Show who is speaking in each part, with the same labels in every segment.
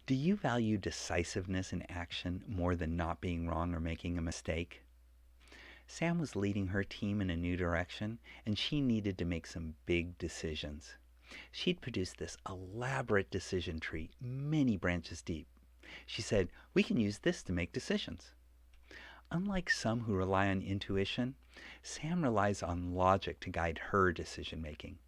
Speaker 1: Do you value decisiveness in action more than not being wrong or making a mistake? Sam was leading her team in a new direction, and she needed to make some big decisions. She'd produced this elaborate decision tree, many branches deep. She said, "We can use this to make decisions." Unlike some who rely on intuition, Sam relies on logic to guide her decision making.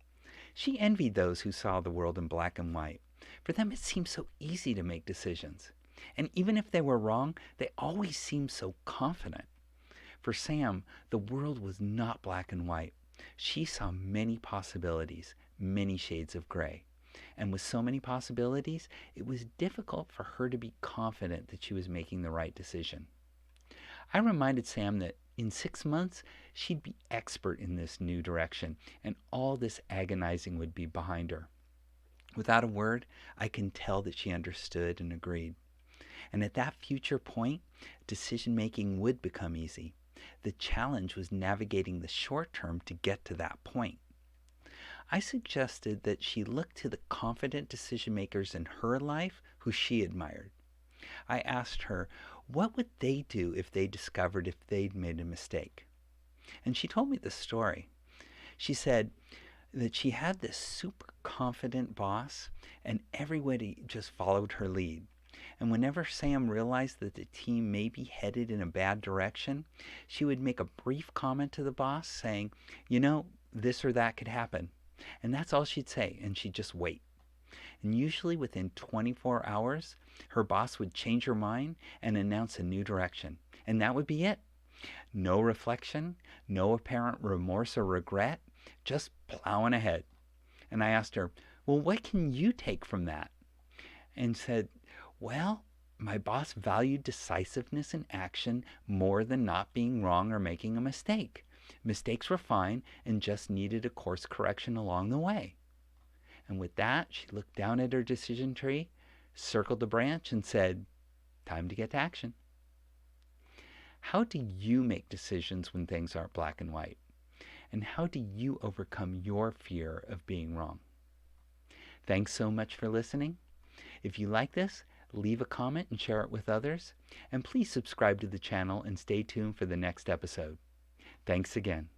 Speaker 1: She envied those who saw the world in black and white. For them, it seemed so easy to make decisions. And even if they were wrong, they always seemed so confident. For Sam, the world was not black and white. She saw many possibilities, many shades of gray. And with so many possibilities, it was difficult for her to be confident that she was making the right decision. I reminded Sam that in 6 months, she'd be expert in this new direction, and all this agonizing would be behind her. Without a word, I can tell that she understood and agreed. And at that future point, decision making would become easy. The challenge was navigating the short term to get to that point. I suggested that she look to the confident decision makers in her life who she admired. I asked her, what would they do if they discovered if they'd made a mistake? And she told me the story. She said that she had this super confident boss, and everybody just followed her lead. And whenever Sam realized that the team may be headed in a bad direction, she would make a brief comment to the boss saying, this or that could happen. And that's all she'd say, and she'd just wait. And usually within 24 hours, her boss would change her mind and announce a new direction. And that would be it. No reflection, no apparent remorse or regret, just plowing ahead. And I asked her, well, what can you take from that? And said, well, my boss valued decisiveness in action more than not being wrong or making a mistake. Mistakes were fine and just needed a course correction along the way. And with that, she looked down at her decision tree, circled the branch, and said, time to get to action. How do you make decisions when things aren't black and white? And how do you overcome your fear of being wrong? Thanks so much for listening. If you like this, leave a comment and share it with others. And please subscribe to the channel and stay tuned for the next episode. Thanks again.